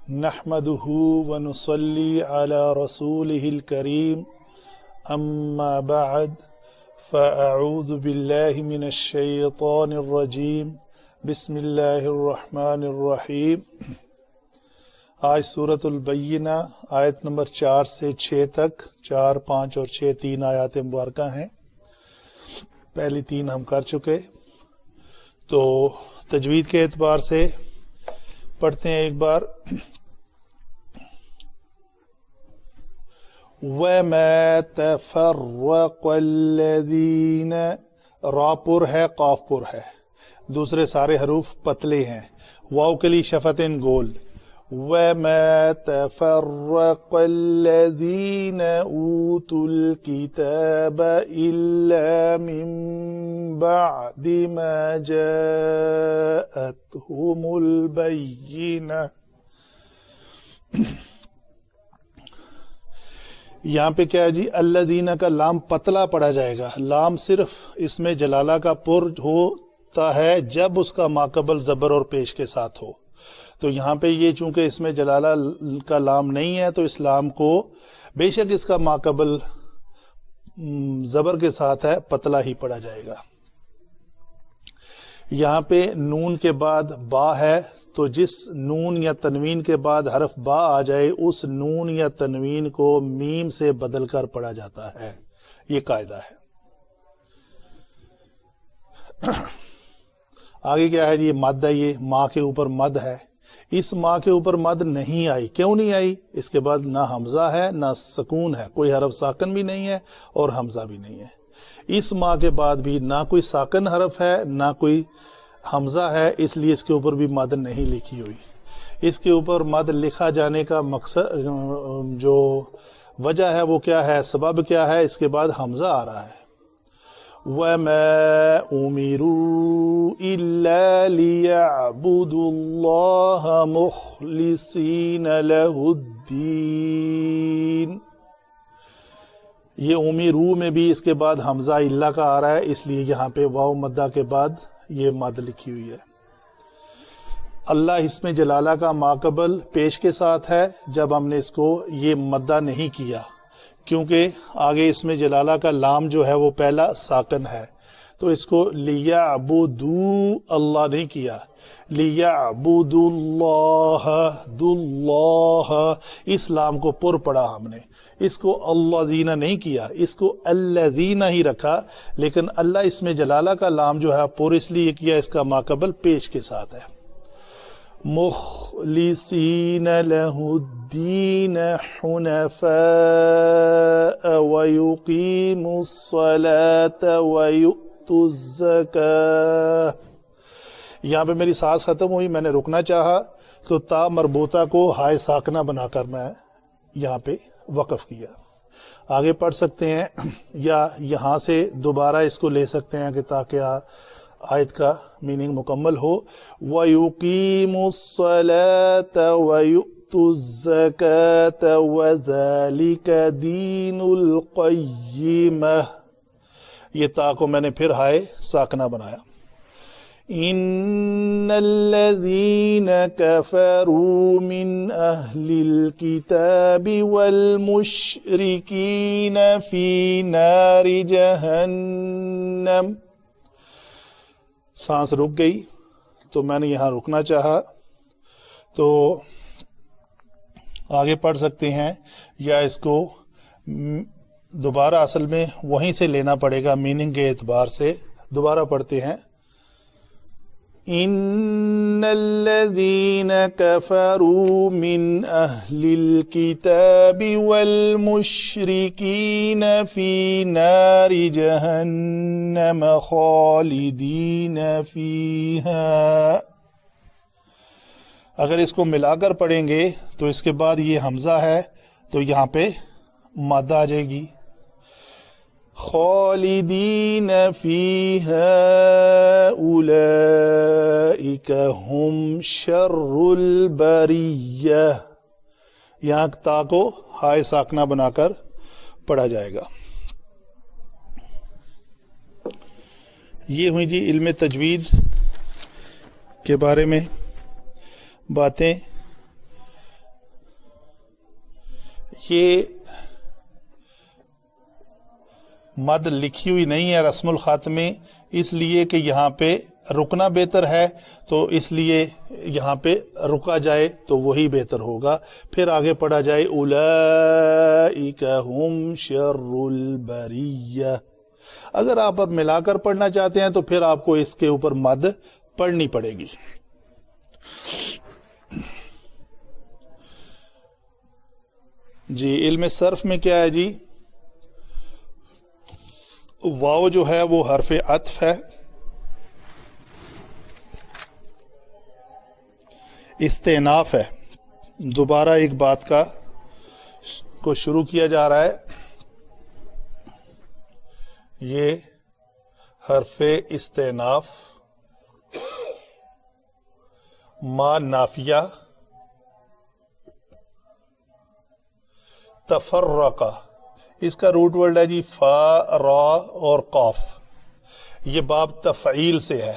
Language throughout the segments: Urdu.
نحمده ونصلي على رسوله الكريم أما بعد فأعوذ بالله من الشيطان الرجيم بسم الله الرحمن الرحیم۔ آج سورۃ البینہ آیت نمبر 4 سے 6 تک 4، 5 اور 6 3 آیات مبارکہ ہیں۔ پہلی 3 ہم کر چکے، تو تجوید کے اعتبار سے پڑھتے ہیں ایک بار۔ وَمَا تَفَرَّقَ الَّذِينَ، را پر ہے، قاف پر ہے، دوسرے سارے حروف پتلے ہیں، واو کے لیے شفتن گول۔ وَمَا تَفَرَّقَ الَّذِينَ أُوتُوا الْكِتَابَ إِلَّا مِن بَعْدِ مَا جَاءَتْهُمُ الْبَيِّنَةُ۔ یہاں پہ کیا ہے جی، الذین کا لام پتلا پڑا جائے گا۔ لام صرف اس میں جلالہ کا پر ہوتا ہے جب اس کا ماقبل زبر اور پیش کے ساتھ ہو، تو یہاں پہ یہ چونکہ اس میں جلالہ کا لام نہیں ہے تو اس لام کو بے شک اس کا ماقبل زبر کے ساتھ ہے پتلا ہی پڑا جائے گا۔ یہاں پہ نون کے بعد با ہے، تو جس نون یا تنوین کے بعد حرف با آ جائے اس نون یا تنوین کو میم سے بدل کر پڑھا جاتا ہے، یہ قاعدہ ہے۔ آگے کیا ہے جی، مد ہے، یہ ماں کے اوپر مد ہے۔ اس ماں کے اوپر مد نہیں آئی، کیوں نہیں آئی؟ اس کے بعد نہ حمزہ ہے نہ سکون ہے، کوئی حرف ساکن بھی نہیں ہے اور حمزہ بھی نہیں ہے۔ اس ماں کے بعد بھی نہ کوئی ساکن حرف ہے نہ کوئی حمزہ ہے، اس لیے اس کے اوپر بھی مد نہیں لکھی ہوئی۔ اس کے اوپر مد لکھا جانے کا مقصد جو وجہ ہے وہ کیا ہے، سبب کیا ہے؟ اس کے بعد حمزہ آ رہا ہے۔ وَمَا أُمِرُوا إِلَّا لِيَعْبُدُوا اللَّهَ مُخْلِصِينَ لَهُ الدِّينَ۔ یہ امیرو میں بھی اس کے بعد حمزہ اللہ کا آ رہا ہے، اس لیے یہاں پہ واو مدہ کے بعد یہ مد لکھی ہوئی ہے۔ اللہ اس میں جلالہ کا ماقبل پیش کے ساتھ ہے جب ہم نے اس کو یہ مدہ نہیں کیا، کیونکہ آگے اس میں جلالہ کا لام جو ہے وہ پہلا ساکن ہے، تو اس کو لیعبدوا اللہ نہیں کیا، لیعبدوا اللہ، دُاللہ، اس لام کو پر پڑا ہم نے، اس کو الذین نہیں کیا، اس کو الذین ہی رکھا، لیکن اللہ اس میں جلالہ کا لام جو ہے پر اس لیے کیا اس کا ماقبل پیش کے ساتھ ہے۔ مخلصین لہ الدین حنفاء ویقیموا الصلاة ویؤتوا الزکاة۔ یہاں پہ میری سانس ختم ہوئی، میں نے رکنا چاہا تو تا مربوطہ کو ہائے ساکنہ بنا کر میں یہاں پہ وقف کیا۔ آگے پڑھ سکتے ہیں یا یہاں سے دوبارہ اس کو لے سکتے ہیں کہ تاکہ آیت کا میننگ مکمل ہو۔ وَيُقِيمُوا الصَّلَاةَ وَيُؤْتُوا الزَّكَاةَ وَذَلِكَ دِينُ الْقَيِّمَةِ۔ یہ تا کو میں نے پھر ہائے ساکنہ بنایا۔ ان الذين كفروا من اهل الكتاب والمشركين في نار جہنم۔ سانس رک گئی تو میں نے یہاں رکنا چاہا، تو آگے پڑھ سکتے ہیں یا اس کو دوبارہ اصل میں وہیں سے لینا پڑے گا میننگ کے اعتبار سے۔ دوبارہ پڑھتے ہیں۔ ان الذين كفروا من اهل الكتاب والمشركين في نار جهنم خالدين فيها۔ اگر اس کو ملا کر پڑھیں گے تو اس کے بعد یہ حمزہ ہے تو یہاں پہ مادہ آ جائے گی، خالدین فیہا اولئک ہم شر البریہ۔ یہاں تا کو ہائے ساکنہ بنا کر پڑھا جائے گا۔ یہ ہوئی جی علم تجوید کے بارے میں باتیں۔ یہ مد لکھی ہوئی نہیں ہے رسم الخط میں، اس لیے کہ یہاں پہ رکنا بہتر ہے، تو اس لیے یہاں پہ رکا جائے تو وہی بہتر ہوگا. پھر آگے پڑھا جائے اولئک ہم شر البریہ. اگر آپ اب ملا کر پڑھنا چاہتے ہیں تو پھر آپ کو اس کے اوپر مد پڑھنی پڑے گی. جی علم صرف میں کیا ہے جی؟ واو جو ہے وہ حرف عطف ہے، استئناف ہے، دوبارہ ایک بات کو شروع کیا جا رہا ہے. یہ حرف استئناف ما نافیہ تفرقہ، اس کا روٹ ورڈ ہے جی فا را اور قاف. یہ باب تفعیل سے ہے.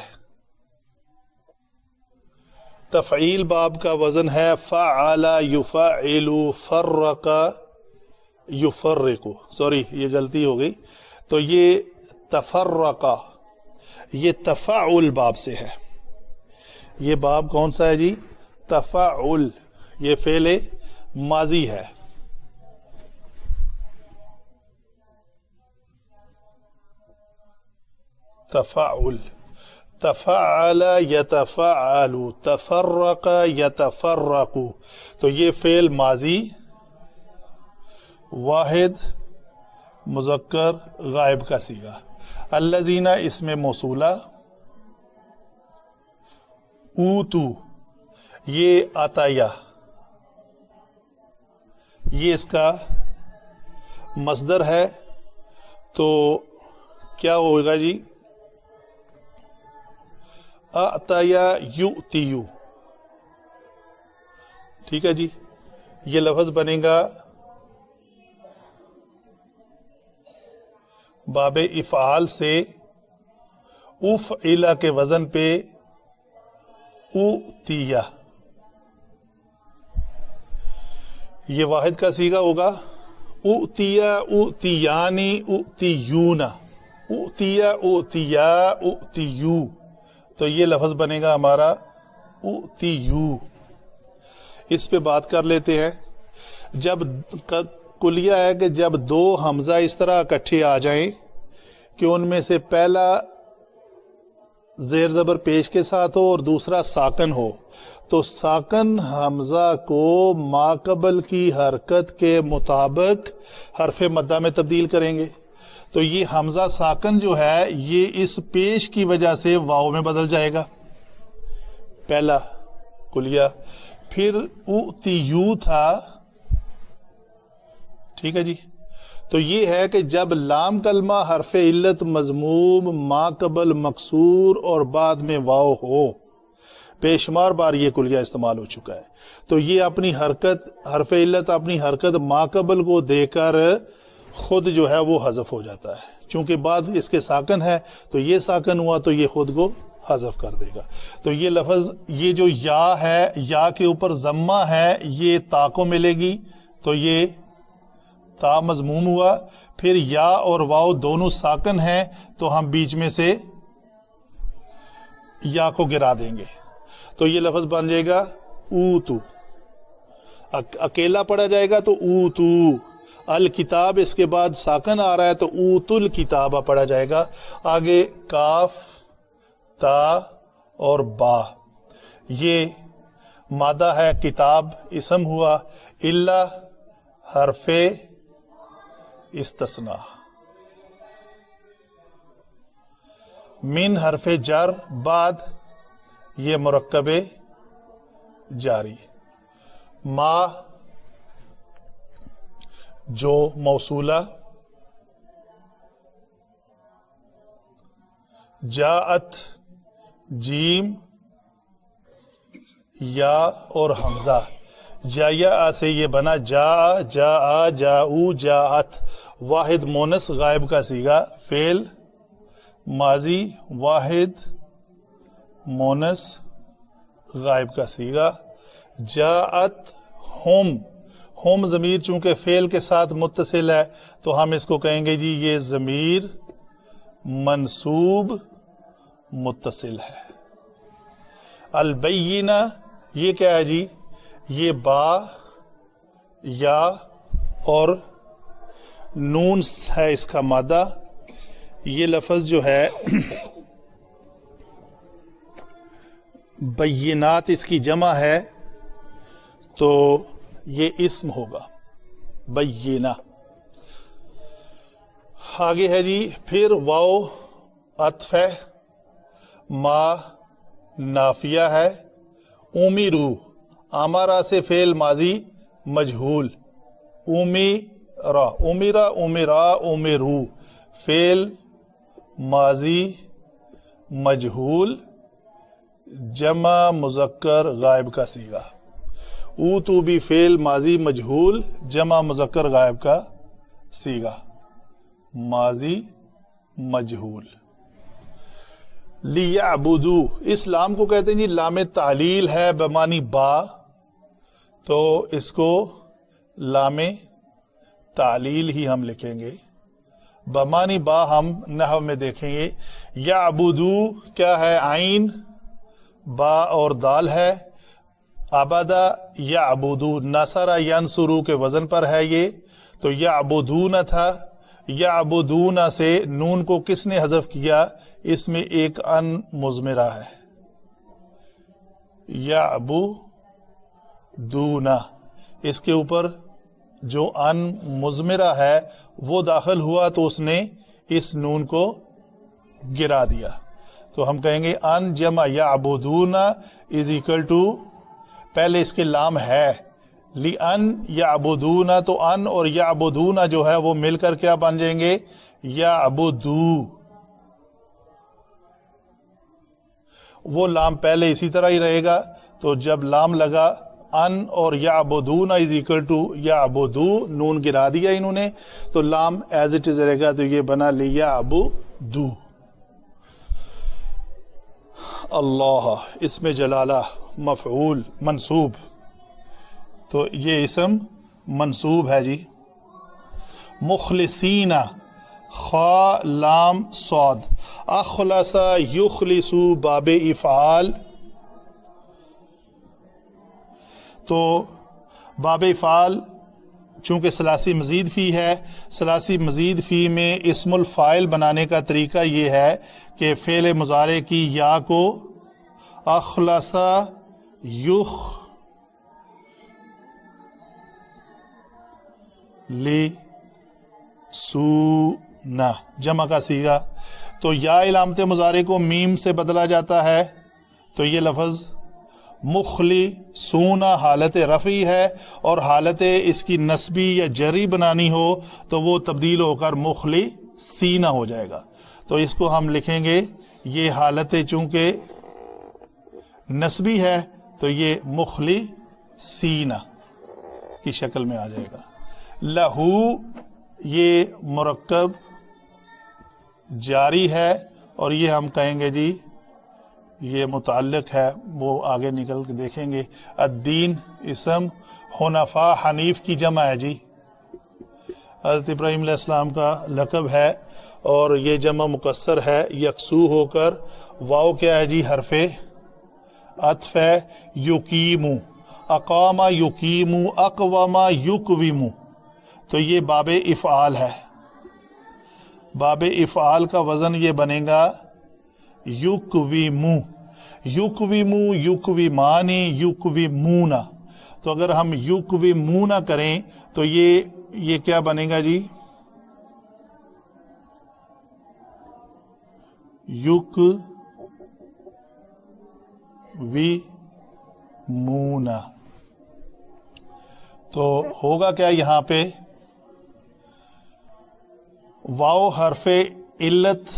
تفعیل باب کا وزن ہے فعل یفعل فرق یفرق. سوری یہ غلطی ہو گئی. تو یہ تفرقہ یہ تفعل باب سے ہے. یہ باب کون سا ہے جی؟ تفعل. یہ فعل ماضی ہے. تفعل، تفعل یتفعل، تفرق یتفرق. تو یہ فعل ماضی واحد مذکر غائب کا صیغہ. الذین اس میں موصولہ، اوتو یہ عطیہ، یہ اس کا مصدر ہے. تو کیا ہوگا جی؟ اعطیا یؤتیو. ٹھیک ہے جی. یہ لفظ بنے گا باب افعال سے افعل کے وزن پہ اوتیا. یہ واحد کا صیغہ ہوگا. اوتیا اوتیانی اوتیون، اوتیا اوتیا اوتیو. تو یہ لفظ بنے گا ہمارا اوتیو. اس پہ بات کر لیتے ہیں. جب کلیہ ہے کہ جب دو حمزہ اس طرح اکٹھے آ جائیں کہ ان میں سے پہلا زیر زبر پیش کے ساتھ ہو اور دوسرا ساکن ہو، تو ساکن حمزہ کو ماقبل کی حرکت کے مطابق حرف مدہ میں تبدیل کریں گے. تو یہ حمزہ ساکن جو ہے یہ اس پیش کی وجہ سے واو میں بدل جائے گا. پہلا کلیہ. پھر اوتیو تھا. ٹھیک ہے جی. تو یہ ہے کہ جب لام کلمہ حرف علت مضموم ما قبل مکسور اور بعد میں واو ہو، بے شمار بار یہ کلیہ استعمال ہو چکا ہے. تو یہ اپنی حرکت حرف علت اپنی حرکت ما قبل کو دے کر خود جو ہے وہ حذف ہو جاتا ہے. چونکہ بعد اس کے ساکن ہے تو یہ ساکن ہوا تو یہ خود کو حذف کر دے گا. تو یہ لفظ یہ جو یا ہے، یا کے اوپر ضمہ ہے، یہ تا کو ملے گی تو یہ تا مضموم ہوا. پھر یا اور واو دونوں ساکن ہیں تو ہم بیچ میں سے یا کو گرا دیں گے تو یہ لفظ بن جائے گا اوتو. اکیلا پڑھا جائے گا تو اوتو. الکتاب اس کے بعد ساکن آ رہا ہے تو اوت الکتابہ پڑھا جائے گا. آگے کاف تا اور با یہ مادہ ہے، کتاب اسم ہوا، الا حرف استثناء، من حرف جر بعد یہ مرکب جاری. ما جو موصولہ، جاءت جیم یا اور حمزہ. جایا سے یہ بنا جا جا جاؤ جاءت. واحد مونس غائب کا صیغہ، فعل ماضی واحد مونس غائب کا صیغہ. جاءت ہم، ہم ضمیر چونکہ فعل کے ساتھ متصل ہے تو ہم اس کو کہیں گے جی یہ ضمیر منصوب متصل ہے. البینہ یہ کیا ہے جی؟ یہ با یا اور نون ہے اس کا مادہ. یہ لفظ جو ہے بینات اس کی جمع ہے تو یہ اسم ہوگا بینہ. آگے ہے جی پھر واو عطف ہے، ما نافیہ ہے، امیرو امرا سے فعل ماضی مجہول، امیرا امیرا امرا امیرو فعل ماضی مجہول جمع مذکر غائب کا صیغہ. اوتو بھی فعل ماضی مجہول جمع مذکر غائب کا صیغہ ماضی مجہول. لیعبدو اس لام کو کہتے ہیں جی لام تعلیل ہے بمانی با، تو اس کو لام تعلیل ہی ہم لکھیں گے. بمانی با ہم نحو میں دیکھیں گے. یعبدو کیا ہے؟ عین با اور دال ہے. عبدا یعبدو نصر ینصرو کے وزن پر ہے یہ، تو یعبدون تھا. یعبدون سے نون کو کس نے حذف کیا؟ اس میں ایک ان مضمرہ ہے. یعبدون اس کے اوپر جو ان مضمرہ ہے وہ داخل ہوا تو اس نے اس نون کو گرا دیا. تو ہم کہیں گے ان جمع یعبدون از اکول ٹو پہلے اس کے لام ہے لِأَن یعبدون، تو ان اور یعبدون جو ہے وہ مل کر کیا بن جائیں گے؟ یعبدو. وہ لام پہلے اسی طرح ہی رہے گا، تو جب لام لگا ان اور یعبدون از اکول ٹو یعبدو، نون گرا دیا انہوں نے تو لام ایز اٹ از رہے گا، تو یہ بنا لیعبدو. اللہ اسم جلالہ مفعول منصوب، تو یہ اسم منصوب ہے جی. مخلصین خا لام صاد، اخلص یخلص باب افعال، تو باب افعال چونکہ ثلاثی مزید فی ہے، ثلاثی مزید فی میں اسم الفاعل بنانے کا طریقہ یہ ہے کہ فعل مضارع کی یا کو اخلص سونا جمع کا صیغہ، تو یا علامت مضارع کو میم سے بدلا جاتا ہے، تو یہ لفظ مخلصونا حالت رفعی ہے، اور حالت اس کی نسبی یا جری بنانی ہو تو وہ تبدیل ہو کر مخلصینا ہو جائے گا. تو اس کو ہم لکھیں گے، یہ حالت چونکہ نسبی ہے تو یہ مخلصینا کی شکل میں آ جائے گا. لہو یہ مرکب جاری ہے، اور یہ ہم کہیں گے جی یہ متعلق ہے، وہ آگے نکل کے دیکھیں گے. الدین اسم حنفاء حنیف کی جمع ہے جی، حضرت ابراہیم علیہ السلام کا لقب ہے، اور یہ جمع مکسر ہے یکسو ہو کر. واو کیا ہے جی؟ حرف عطف ہے. یقیمو اقام یقیمو اقوام یقویمو، تو یہ باب افعال ہے. باب افعال کا وزن یہ بنے گا یقویمو، یقویمو یقویمانی یقویمونا. تو اگر ہم یقویمونا کریں تو یہ کیا بنے گا جی؟ یقویمونا. تو ہوگا کیا یہاں پہ؟ واو حرف علت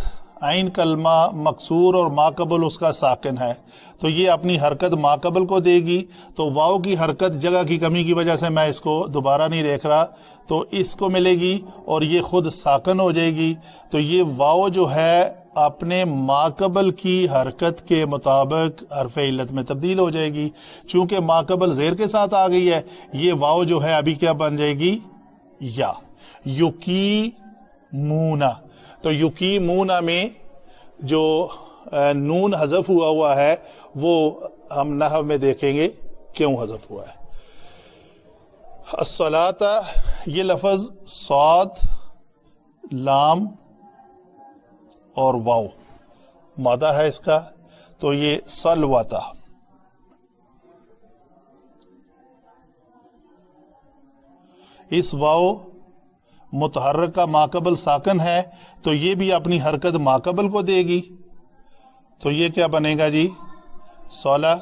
عین کلمہ مکسور اور ماقبل اس کا ساکن ہے، تو یہ اپنی حرکت ماقبل کو دے گی. تو واو کی حرکت جگہ کی کمی کی وجہ سے میں اس کو دوبارہ نہیں دیکھ رہا، تو اس کو ملے گی اور یہ خود ساکن ہو جائے گی. تو یہ واو جو ہے اپنے ماقبل کی حرکت کے مطابق حرف علت میں تبدیل ہو جائے گی. چونکہ ماقبل زیر کے ساتھ آ گئی ہے, یہ واو جو ہے ابھی کیا بن جائے گی, یا. یقیمونا, تو یقیمونا میں جو نون حذف ہوا ہے وہ ہم نحو میں دیکھیں گے کیوں حذف ہوا ہے. الصلاۃ, یہ لفظ صاد, لام اور واو مادہ ہے اس کا, تو یہ صلوتا. اس واو متحرک کا ماقبل ساکن ہے, تو یہ بھی اپنی حرکت ماقبل کو دے گی, تو یہ کیا بنے گا جی, صلا.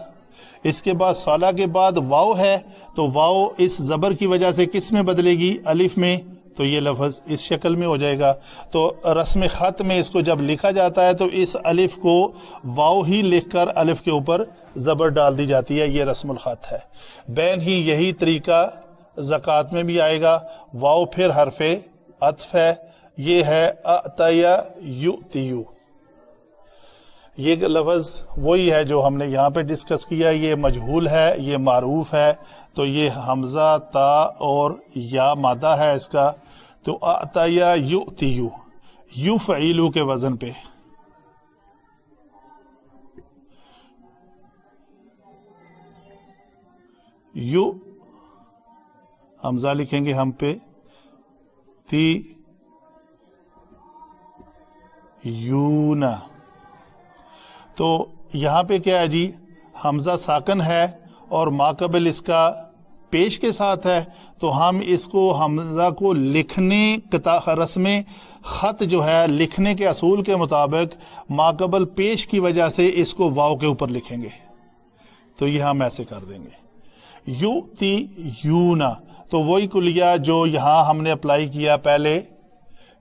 اس کے بعد صلا کے بعد واو ہے, تو واو اس زبر کی وجہ سے کس میں بدلے گی, الف میں, تو یہ لفظ اس شکل میں ہو جائے گا. تو رسم خط میں اس کو جب لکھا جاتا ہے تو اس الف کو واو ہی لکھ کر الف کے اوپر زبر ڈال دی جاتی ہے, یہ رسم الخط ہے. بین ہی یہی طریقہ زکوٰۃ میں بھی آئے گا. واو پھر حرف عطف ہے, یہ ہے اعطیا یؤتیو. یہ لفظ وہی ہے جو ہم نے یہاں پہ ڈسکس کیا, یہ مجہول ہے, یہ معروف ہے, تو یہ حمزہ, تا اور یا مادہ ہے اس کا, تو اعطیا یؤتیو, یفعلو کے وزن پہ. یو حمزہ لکھیں گے ہم پہ, تی یونا. تو یہاں پہ کیا ہے جی, حمزہ ساکن ہے اور ماقبل اس کا پیش کے ساتھ ہے, تو ہم اس کو حمزہ کو لکھنے رسم خط جو ہے لکھنے کے اصول کے مطابق ماقبل پیش کی وجہ سے اس کو واو کے اوپر لکھیں گے, تو یہ ہم ایسے کر دیں گے. یؤتی یونا, تو وہی کلیہ جو یہاں ہم نے اپلائی کیا پہلے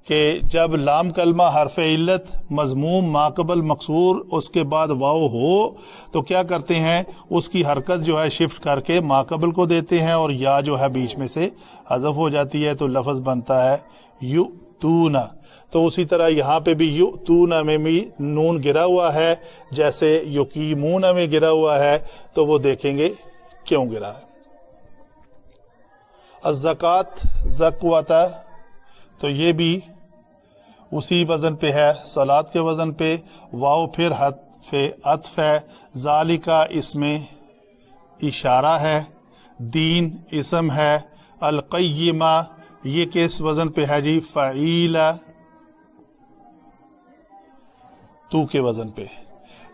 کہ جب لام کلمہ حرف علت مضموم ماقبل مکسور اس کے بعد واو ہو تو کیا کرتے ہیں, اس کی حرکت جو ہے شفٹ کر کے ماقبل کو دیتے ہیں اور یا جو ہے بیچ میں سے حذف ہو جاتی ہے, تو لفظ بنتا ہے یؤتونا. تو اسی طرح یہاں پہ بھی یؤتونا میں بھی نون گرا ہوا ہے جیسے یقیمونا میں گرا ہوا ہے, تو وہ دیکھیں گے کیوں گرا ہے. الزکوٰۃ زکوتا, تو یہ بھی اسی وزن پہ ہے, صلات کے وزن پہ. واو پھر حرف عطف ہے, ذالکا اس میں اشارہ ہے, دین اسم ہے, القیمہ یہ کس وزن پہ ہے جی, فعیلہ, تو کے وزن پہ.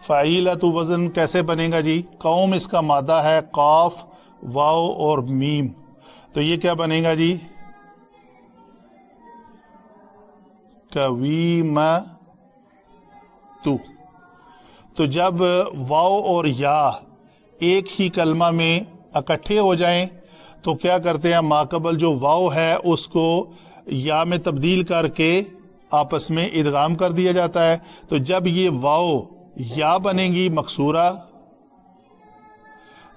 فعیلہ تو وزن کیسے بنے گا جی, قوم اس کا مادہ ہے, قاف واو اور میم, تو یہ کیا بنے گا جی, کویما تو. تو جب واو اور یا ایک ہی کلمہ میں اکٹھے ہو جائیں تو کیا کرتے ہیں, ماقبل جو واو ہے اس کو یا میں تبدیل کر کے آپس میں ادغام کر دیا جاتا ہے. تو جب یہ واو یا بنے گی مکسورہ,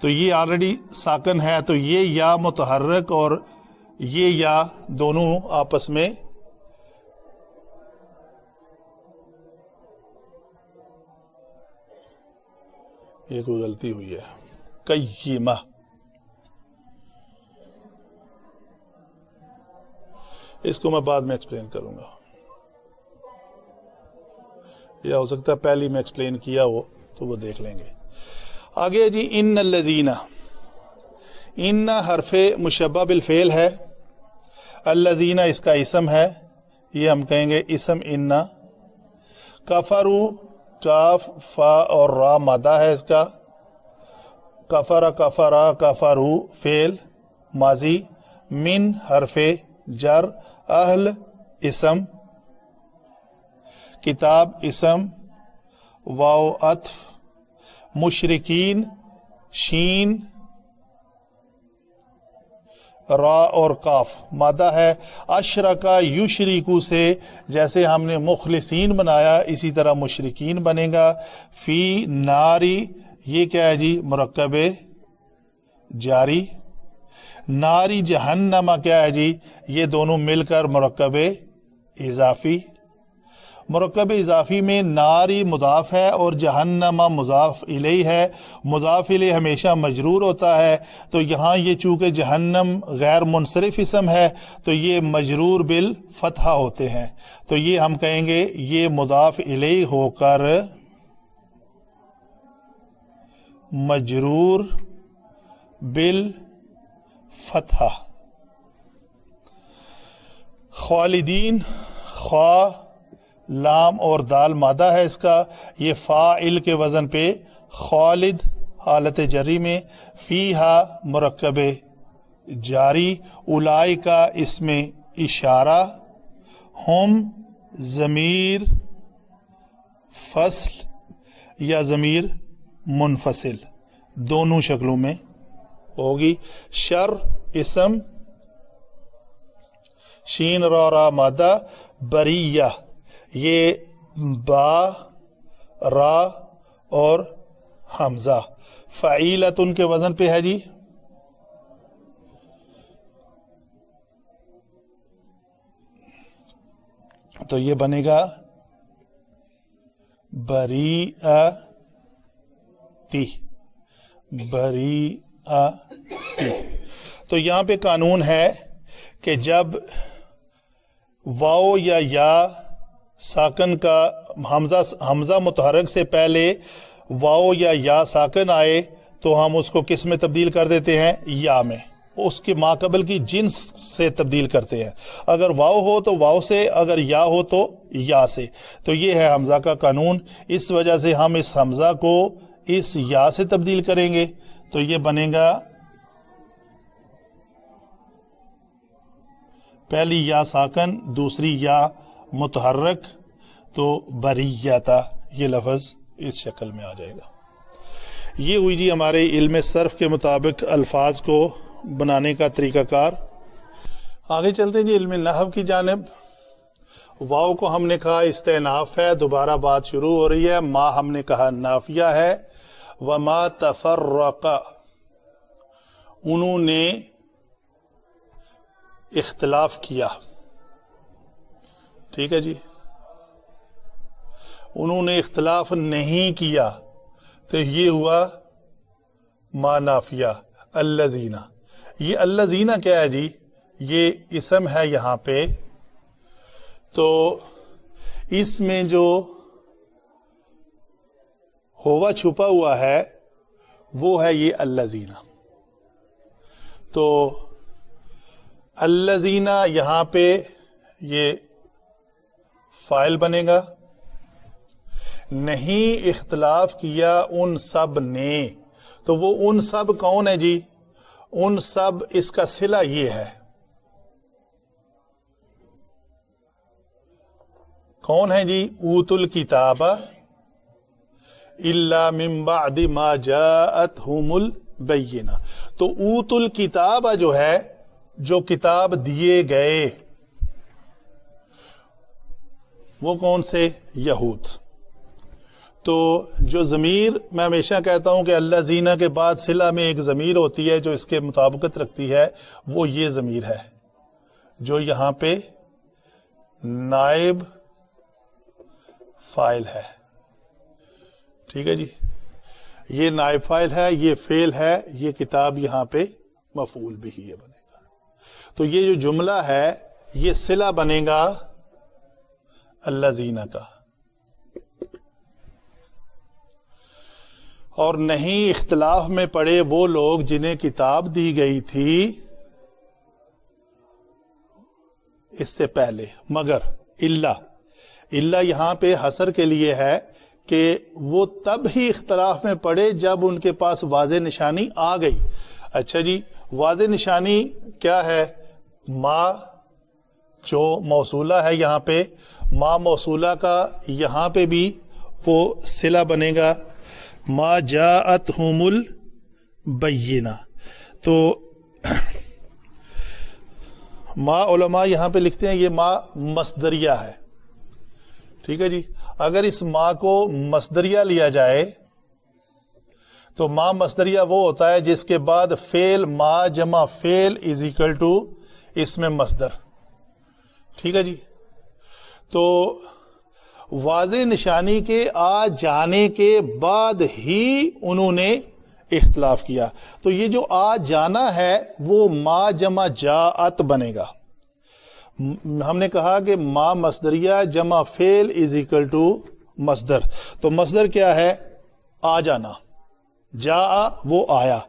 تو یہ آلریڈی ساکن ہے, تو یہ یا متحرک اور یہ یا دونوں آپس میں یہ کوئی غلطی ہوئی ہے, قیمہ. اس کو میں بعد میں ایکسپلین کروں گا, یا ہو سکتا ہے پہلی میں ایکسپلین کیا ہو تو وہ دیکھ لیں گے. آگے جی, ان الذین, ان حرف مشبہ بالفعل ہے, الذین اس کا اسم ہے, یہ ہم کہیں گے اسم ان. کفروا, کاف فا اور را مادہ ہے اس کا, کفر کفرا کفروا فعل ماضی, من حرف جر, اہل اسم, کتاب اسم, واو عطف, مشرکین شین, را اور کاف مادہ ہے. اشرکا یشرکو سے جیسے ہم نے مخلصین بنایا اسی طرح مشرکین بنے گا. فی ناری, یہ کیا ہے جی, مرکب جاری. ناری جہنم کیا ہے جی, یہ دونوں مل کر مرکب اضافی. مرکب اضافی میں ناری مضاف ہے اور جہنم مضاف الیہ ہے. مضاف الیہ ہمیشہ مجرور ہوتا ہے, تو یہاں یہ چونکہ جہنم غیر منصرف اسم ہے تو یہ مجرور بالفتحہ ہوتے ہیں, تو یہ ہم کہیں گے یہ مضاف الیہ ہو کر مجرور بالفتحہ. خالدین, خوا لام اور دال مادہ ہے اس کا, یہ فاعل کے وزن پہ خالد حالت جری میں, فیہا مرکب جاری, اولئکا اس میں اشارہ, ہم ضمیر فصل یا ضمیر منفصل دونوں شکلوں میں ہوگی. شر اسم, شین را را مادہ, بریہ یہ با را اور حمزہ, فعیلت ان کے وزن پہ ہے جی تو یہ بنے گا بریئتی, بریئتی. تو یہاں پہ قانون ہے کہ جب واو یا ساکن کا حمزہ متحرک سے پہلے واو یا ساکن آئے تو ہم اس کو کس میں تبدیل کر دیتے ہیں؟ یا میں, اس کے ماقبل کی جنس سے تبدیل کرتے ہیں. اگر واو ہو تو واو سے, اگر یا ہو تو یا سے. تو یہ ہے حمزہ کا قانون. اس وجہ سے ہم اس حمزہ کو اس یا سے تبدیل کریں گے تو یہ بنے گا پہلی یا ساکن دوسری یا متحرک, تو بریتا یہ لفظ اس شکل میں آ جائے گا. یہ ہوئی جی ہمارے علم صرف کے مطابق الفاظ کو بنانے کا طریقہ کار. آگے چلتے ہیں جی علم نحو کی جانب. واو کو ہم نے کہا استئناف ہے, دوبارہ بات شروع ہو رہی ہے. ما ہم نے کہا نافیہ ہے. وما تفرق انہوں نے اختلاف کیا, ٹھیک ہے جی, انہوں نے اختلاف نہیں کیا تو یہ ہوا ما نافیہ. الذین, یہ الذین کیا ہے جی؟ یہ اسم ہے یہاں پہ, تو اس میں جو ہوا چھپا ہوا ہے وہ ہے یہ الذین. تو الذین یہاں پہ یہ فاعل بنے گا. نہیں اختلاف کیا ان سب نے, تو وہ ان سب کون ہے جی؟ ان سب اس کا صلہ یہ ہے. کون ہے جی؟ اوت الکتاب الا من بعد ما جاءتهم البینہ. تو اوت الکتاب جو ہے, جو کتاب دیے گئے, وہ کون سے؟ یہود. تو جو ضمیر, میں ہمیشہ کہتا ہوں کہ اللہ زینہ کے بعد صلہ میں ایک ضمیر ہوتی ہے جو اس کے مطابقت رکھتی ہے, وہ یہ ضمیر ہے جو یہاں پہ نائب فاعل ہے. ٹھیک ہے جی, یہ نائب فاعل ہے, یہ فعل ہے, یہ کتاب یہاں پہ مفعول بھی ہے بنے گا. تو یہ جو جملہ ہے یہ صلہ بنے گا اللہ زینہ کا. اور نہیں اختلاف میں پڑے وہ لوگ جنہیں کتاب دی گئی تھی اس سے پہلے, مگر اللہ یہاں پہ حصر کے لیے ہے کہ وہ تب ہی اختلاف میں پڑے جب ان کے پاس واضح نشانی آ گئی. اچھا جی, واضح نشانی کیا ہے؟ ما جو موصولہ ہے یہاں پہ, ما موصولہ کا یہاں پہ بھی وہ صلہ بنے گا ما جاءتهم البینہ. تو ما علماء یہاں پہ لکھتے ہیں یہ ما مصدریہ ہے. ٹھیک ہے جی, اگر اس ما کو مصدریہ لیا جائے تو ما مصدریہ وہ ہوتا ہے جس کے بعد فعل ما جمع فعل از اکول ٹو اس میں مصدر. ٹھیک ہے جی, تو واضح نشانی کے آ جانے کے بعد ہی انہوں نے اختلاف کیا. تو یہ جو آ جانا ہے وہ ما جمع جاءت بنے گا. ہم نے کہا کہ ما مصدریہ جمع فعل از اکول ٹو مصدر. تو مصدر کیا ہے؟ آ جانا. جا وہ آیا.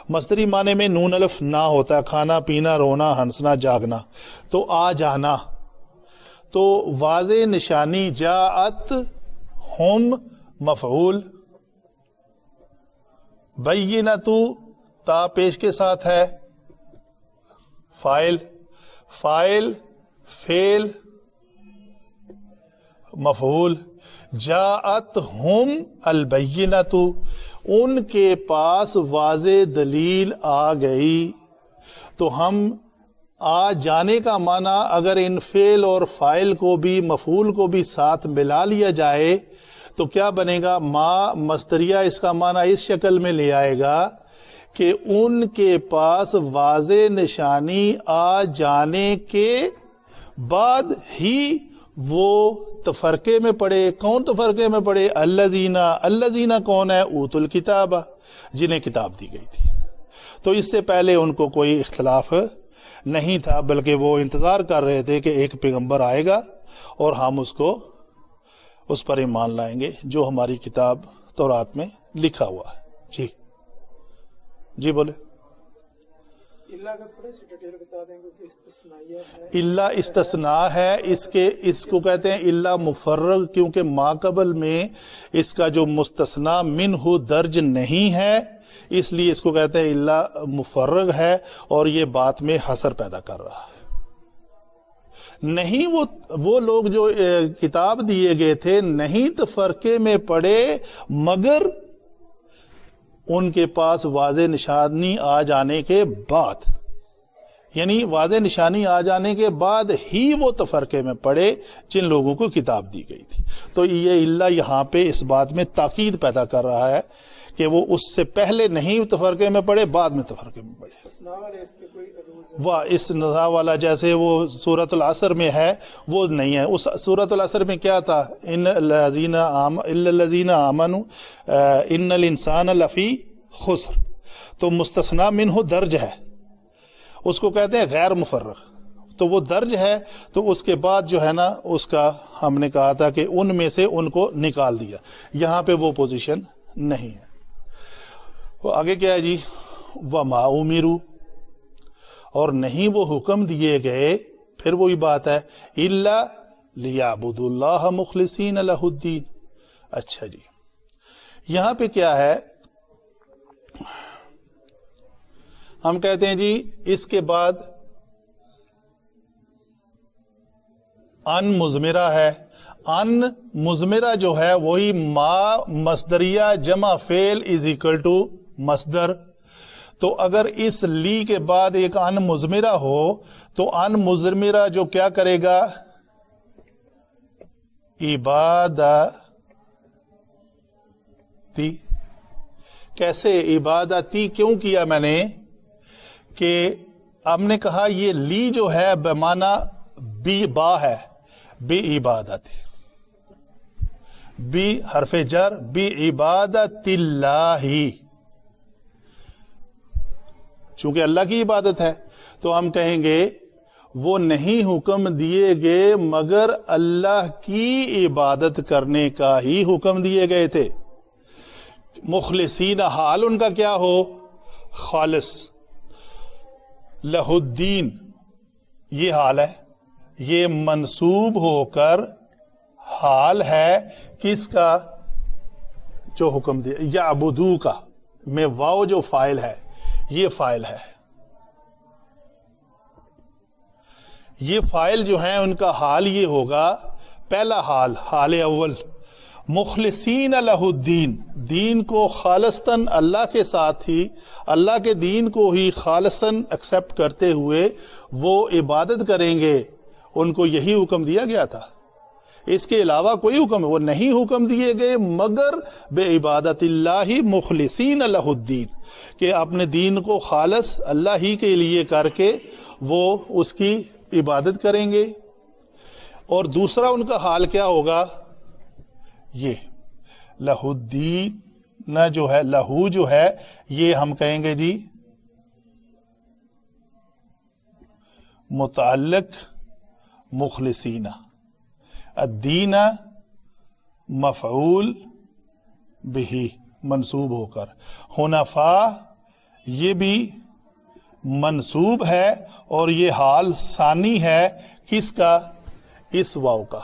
مصدری معنی میں نون الف نہ ہوتا ہے، کھانا پینا رونا ہنسنا جاگنا. تو آ جانا. تو واضح نشانی جاءت ہم مفعول، بینتو تا پیش کے ساتھ ہے فائل، فائل فعل مفعول، جاءت ہم البینتو ان کے پاس واضح دلیل آ گئی. تو ہم آ جانے کا معنی اگر ان فعل اور فاعل کو بھی مفعول کو بھی ساتھ ملا لیا جائے تو کیا بنے گا؟ ما مصدریہ اس کا معنی اس شکل میں لے آئے گا کہ ان کے پاس واضح نشانی آ جانے کے بعد ہی وہ تفرقے میں پڑے. کون تفرقے میں پڑے؟ الذین. الذین کون ہے؟ اوتوا الکتاب، جنہیں کتاب دی گئی تھی. تو اس سے پہلے ان کو کوئی اختلاف نہیں تھا، بلکہ وہ انتظار کر رہے تھے کہ ایک پیغمبر آئے گا اور ہم اس پر ایمان لائیں گے جو ہماری کتاب تورات میں لکھا ہوا ہے. جی جی بولے. اللہ استثناء ہے. اس کو کہتے ہیں اللہ مفرغ، کیونکہ ما قبل میں اس کا جو مستثنیٰ منہ درج نہیں ہے، اس لیے اس کو کہتے ہیں اللہ مفرغ ہے، اور یہ بات میں حصر پیدا کر رہا ہے. نہیں وہ لوگ جو کتاب دیے گئے تھے نہیں تفرقے میں پڑے، مگر ان کے پاس واضح نشانی آ جانے کے بعد، یعنی واضح نشانی آ جانے کے بعد ہی وہ تفرقے میں پڑے جن لوگوں کو کتاب دی گئی تھی. تو یہ اللہ یہاں پہ اس بات میں تاکید پیدا کر رہا ہے کہ وہ اس سے پہلے نہیں تفرقے میں پڑے، بعد میں تفرقے میں پڑے. واہ، اس نزا والا جیسے وہ سورۃ العصر میں ہے وہ نہیں ہے. اس سورۃ العصر میں کیا تھا؟ ان الذین آمنوا ان الانسان لفی خسر. تو مستثنیٰ منہ درج ہے، اس کو کہتے ہیں غیر مفرغ. تو وہ درج ہے، تو اس کے بعد جو ہے نا اس کا ہم نے کہا تھا کہ ان میں سے ان کو نکال دیا. یہاں پہ وہ پوزیشن نہیں ہے. آگے کیا ہے جی؟ وَمَا أُمِرُوا، اور نہیں وہ حکم دیے گئے، پھر وہی بات ہے إِلَّا لِيَعْبُدُوا اللَّهَ مُخْلِصِينَ لَهُ الدِّينَ. اچھا جی، یہاں پہ کیا ہے؟ ہم کہتے ہیں جی اس کے بعد ان مضمرہ ہے. ان مضمرہ جو ہے وہی ما مصدریہ جمع فعل از اکول ٹو مصدر. تو اگر اس لی کے بعد ایک ان مضمرہ ہو تو ان مضمرہ جو کیا کرے گا؟ عبادتی. کیسے عبادتی کیوں کیا میں نے؟ کہ ہم نے کہا یہ لی جو ہے بمعنی بی با ہے، بی عبادت، بی حرف جر، بی عبادت اللہ، چونکہ اللہ کی عبادت ہے. تو ہم کہیں گے وہ نہیں حکم دیے گئے مگر اللہ کی عبادت کرنے کا ہی حکم دیے گئے تھے. مخلصین، حال ان کا کیا ہو؟ خالص. لہ الدین، یہ حال ہے، یہ منصوب ہو کر حال ہے کس کا؟ جو حکم دیا یعبدو کا، میں واو جو فائل ہے یہ فائل ہے. یہ فائل جو ہیں ان کا حال یہ ہوگا، پہلا حال، حال اول، مخلصین لہ الدین، دین کو خالصتاً اللہ کے ساتھ ہی، اللہ کے دین کو ہی خالصاً ایکسپٹ کرتے ہوئے وہ عبادت کریں گے. ان کو یہی حکم دیا گیا تھا، اس کے علاوہ کوئی حکم وہ نہیں حکم دیے گئے مگر بے عبادت اللہ مخلصین لہ الدین، کہ اپنے دین کو خالص اللہ ہی کے لیے کر کے وہ اس کی عبادت کریں گے. اور دوسرا ان کا حال کیا ہوگا؟ یہ لہو الدین نہ جو ہے، لہو جو ہے یہ ہم کہیں گے جی متعلق مخلصین، الدین مفعول بہ منصوب ہو کر، حنفاء یہ بھی منصوب ہے اور یہ حال ثانی ہے کس کا؟ اس واو کا۔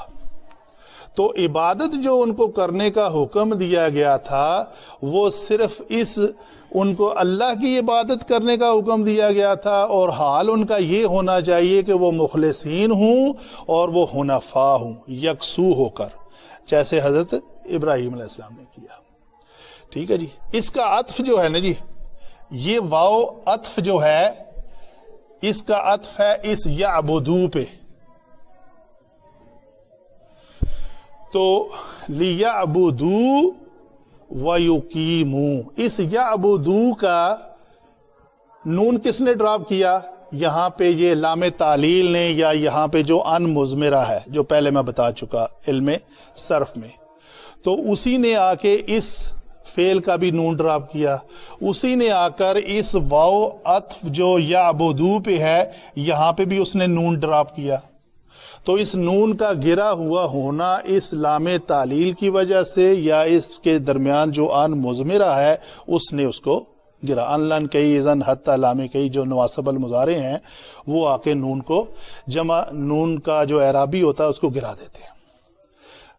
تو عبادت جو ان کو کرنے کا حکم دیا گیا تھا وہ صرف ان کو اللہ کی عبادت کرنے کا حکم دیا گیا تھا، اور حال ان کا یہ ہونا چاہیے کہ وہ مخلصین ہوں اور وہ حنفاء ہوں، یکسو ہو کر، جیسے حضرت ابراہیم علیہ السلام نے کیا۔ ٹھیک ہے جی۔ اس کا عطف جو ہے نا جی، یہ واو عطف جو ہے اس کا عطف ہے اس یعبدو پہ، تو لیعبدوا ویقیموا، اس یعبدو کا نون کس نے ڈراپ کیا؟ یہاں پہ یہ لام تعلیل نے، یا یہاں پہ جو ان مضمرہ ہے جو پہلے میں بتا چکا علم صرف میں، تو اسی نے آ کے اس فعل کا بھی نون ڈراپ کیا، اسی نے آ کر اس واو عطف جو یعبدو پہ ہے یہاں پہ بھی اس نے نون ڈراپ کیا۔ تو اس نون کا گرا ہوا ہونا اس لام تعلیل کی وجہ سے یا اس کے درمیان جو ان مضمرہ ہے اس نے اس کو گرا، ان لن کئی اذن حتی لام کئی جو نواسب المضارع ہیں وہ آ کے نون کو جمع، نون کا جو اعرابی ہوتا ہے اس کو گرا دیتے ہیں۔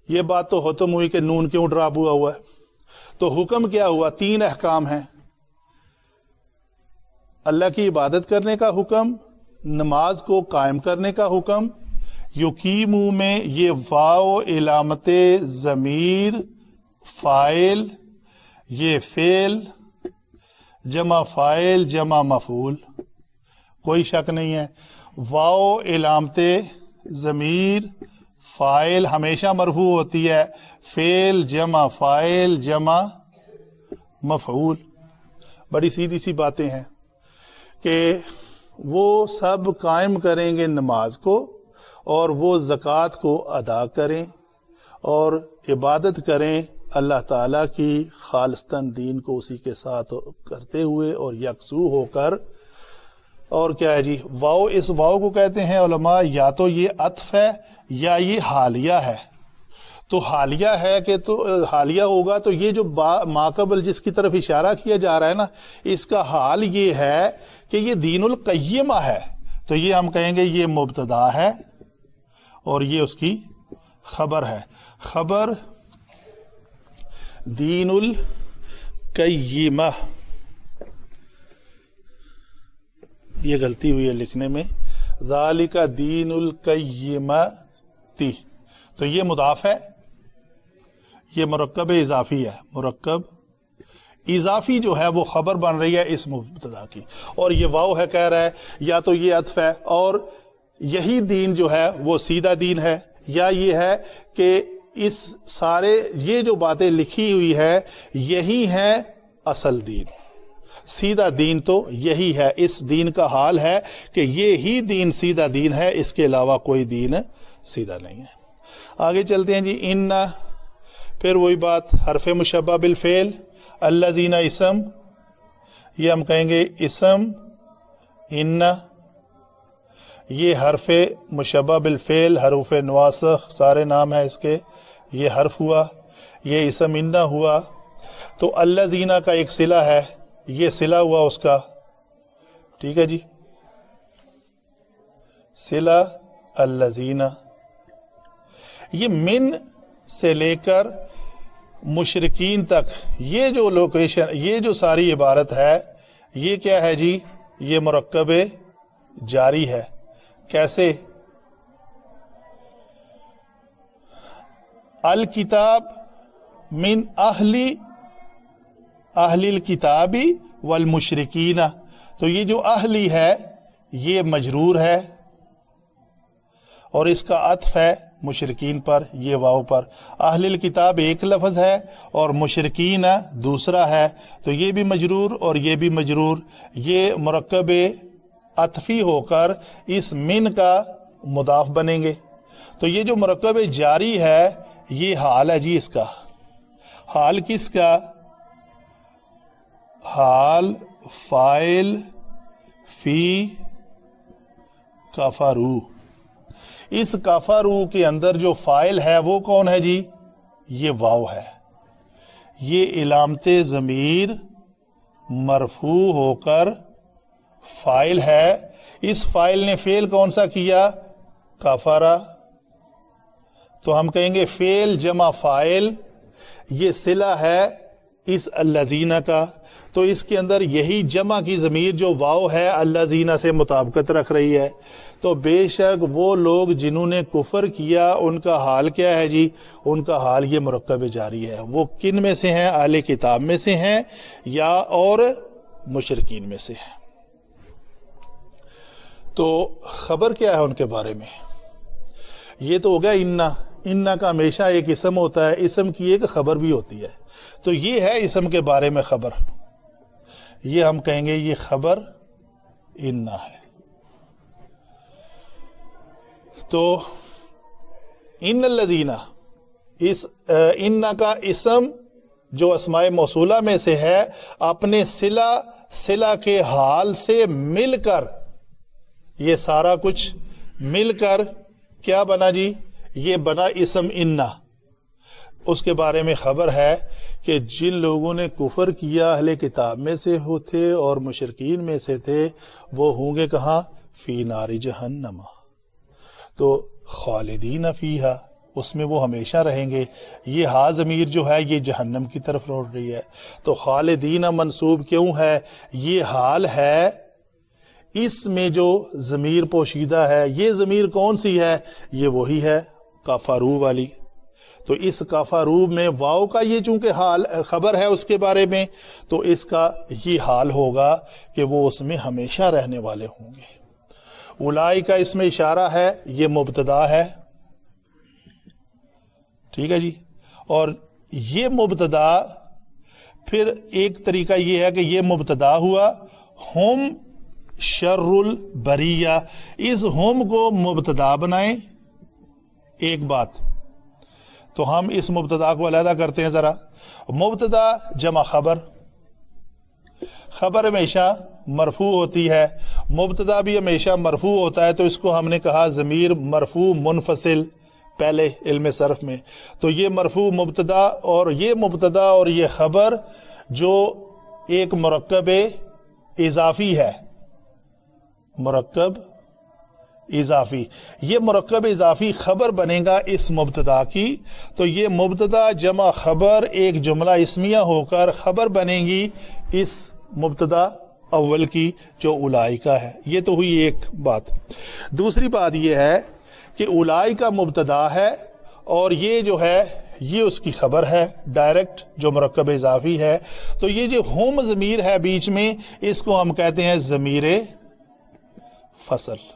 یہ بات تو ختم ہوئی کہ نون کیوں ڈراپ ہوا ہے۔ تو حکم کیا ہوا؟ 3 احکام ہیں، اللہ کی عبادت کرنے کا حکم، نماز کو قائم کرنے کا حکم، یقیمو میں یہ واو علامت ضمیر فاعل، یہ فعل جمع فاعل جمع مفعول، کوئی شک نہیں ہے۔ واو علامت ضمیر فاعل ہمیشہ مرفوع ہوتی ہے، فعل جمع فاعل جمع مفعول، بڑی سیدھی سی باتیں ہیں کہ وہ سب قائم کریں گے نماز کو، اور وہ زکوٰۃ کو ادا کریں اور عبادت کریں اللہ تعالیٰ کی خالصتاً دین کو اسی کے ساتھ کرتے ہوئے اور یکسو ہو کر۔ اور کیا ہے جی واو، اس واو کو کہتے ہیں علماء یا تو یہ عطف ہے یا یہ حالیہ ہے۔ تو حالیہ ہے کہ تو حالیہ ہوگا تو یہ جو ماقبل جس کی طرف اشارہ کیا جا رہا ہے نا، اس کا حال یہ ہے کہ یہ دین القیمہ ہے، تو یہ ہم کہیں گے یہ مبتدا ہے اور یہ اس کی خبر ہے، خبر دین القیمہ۔ یہ غلطی ہوئی ہے لکھنے میں، ذالک دین القیمتی، تو یہ مضاف ہے، یہ مرکب اضافی ہے، مرکب اضافی جو ہے وہ خبر بن رہی ہے اس مبتدا کی، اور یہ واو ہے کہہ رہا ہے یا تو یہ عطف ہے، اور یہی دین جو ہے وہ سیدھا دین ہے، یا یہ ہے کہ اس سارے یہ جو باتیں لکھی ہوئی ہے یہی ہے اصل دین، سیدھا دین تو یہی ہے، اس دین کا حال ہے کہ یہی دین سیدھا دین ہے، اس کے علاوہ کوئی دین سیدھا نہیں ہے۔ آگے چلتے ہیں جی، ان، پھر وہی بات، حرف مشبہ بالفعل، الذین اسم، یہ ہم کہیں گے اسم ان، یہ حرف مشبہ بالفعل، حروف نواسخ سارے نام ہیں اس کے، یہ حرف ہوا، یہ اسم ان ہوا، تو الذین کا ایک صلہ ہے، یہ صلہ ہوا اس کا، ٹھیک ہے جی، صلہ الذین، یہ من سے لے کر مشرکین تک یہ جو لوکیشن، یہ جو ساری عبارت ہے یہ کیا ہے جی، یہ مرکب جاری ہے۔ کیسے؟ الکتاب من اہل الکتابی والمشرکین، تو یہ جو اہلی ہے یہ مجرور ہے اور اس کا عطف ہے مشرکین پر، یہ واو پر، اہل الکتاب ایک لفظ ہے اور مشرکین دوسرا ہے، تو یہ بھی مجرور اور یہ بھی مجرور، یہ مرکب عطفی ہو کر اس من کا مضاف بنیں گے۔ تو یہ جو مرکب جاری ہے یہ حال ہے جی اس کا، حال کس کا؟ حال فاعل فی کفروا. اس کفروا کے اندر جو فاعل ہے وہ کون ہے جی؟ یہ واو ہے. یہ علامت ضمیر مرفوع ہو کر فاعل ہے. اس فاعل نے فعل کون سا کیا؟ کفرا. تو ہم کہیں گے فعل جمع فاعل، یہ صلہ ہے اس الذین کا. تو اس کے اندر یہی جمع کی ضمیر جو واو ہے الذین سے مطابقت رکھ رہی ہے. تو بے شک وہ لوگ جنہوں نے کفر کیا ان کا حال کیا ہے جی؟ ان کا حال یہ مرکب جاری ہے. وہ کن میں سے ہیں؟ اہل کتاب میں سے ہیں یا اور مشرکین میں سے ہیں. تو خبر کیا ہے ان کے بارے میں؟ یہ تو ہو گیا انا کا ہمیشہ ایک اسم ہوتا ہے، اسم کی ایک خبر بھی ہوتی ہے. تو یہ ہے اسم کے بارے میں خبر. یہ ہم کہیں گے یہ خبر انا ہے. تو ان الذین، اس انا کا اسم جو اسماء موصولہ میں سے ہے، اپنے صلہ کے حال سے مل کر، یہ سارا کچھ مل کر کیا بنا جی؟ یہ بنا اسم انا. اس کے بارے میں خبر ہے کہ جن لوگوں نے کفر کیا اہل کتاب میں سے ہوتے اور مشرکین میں سے تھے، وہ ہوں گے کہاں؟ فی نار جہنم. تو خالدین فیہا، اس میں وہ ہمیشہ رہیں گے. یہ ہا ضمیر جو ہے یہ جہنم کی طرف لوٹ رہی ہے. تو خالدین منصوب کیوں ہے؟ یہ حال ہے. اس میں جو ضمیر پوشیدہ ہے، یہ ضمیر کون سی ہے؟ یہ وہی ہے کفروا والی. تو اس کفروا میں واو کا یہ چونکہ حال خبر ہے اس کے بارے میں، تو اس کا یہ حال ہوگا کہ وہ اس میں ہمیشہ رہنے والے ہوں گے. اولائی کا اس میں اشارہ ہے، یہ مبتدا ہے. ٹھیک ہے جی. اور یہ مبتدا پھر ایک طریقہ یہ ہے کہ یہ مبتدا ہوا ہم شر البریہ. اس ہم کو مبتدا بنائیں. ایک بات تو ہم اس مبتدا کو علیحدہ کرتے ہیں ذرا. مبتدا جمع خبر، خبر ہمیشہ مرفوع ہوتی ہے، مبتدا بھی ہمیشہ مرفوع ہوتا ہے. تو اس کو ہم نے کہا ضمیر مرفوع منفصل پہلے علم صرف میں. تو یہ مرفوع مبتدا اور یہ خبر جو ایک مرکب اضافی ہے، مرکب اضافی، یہ مرکب اضافی خبر بنے گا اس مبتدا کی. تو یہ مبتدا جمع خبر ایک جملہ اسمیہ ہو کر خبر بنے گی اس مبتدا اول کی جو اولائی کا ہے. یہ تو ہوئی ایک بات. دوسری بات یہ ہے کہ اولائی کا مبتدا ہے اور یہ جو ہے یہ اس کی خبر ہے ڈائریکٹ جو مرکب اضافی ہے. تو یہ جو ہم ضمیر ہے بیچ میں، اس کو ہم کہتے ہیں ضمیر فصل.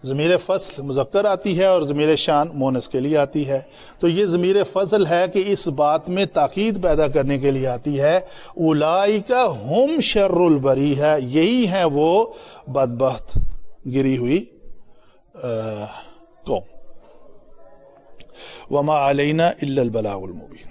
ضمیر فصل مذکر آتی ہے اور ضمیر شان مونس کے لیے آتی ہے. تو یہ ضمیر فصل ہے کہ اس بات میں تاکید پیدا کرنے کے لیے آتی ہے. اولئک ہم شر البری ہے، یہی ہیں وہ بدبخت گری ہوئی قوم. وما علینا الا البلاغ المبین.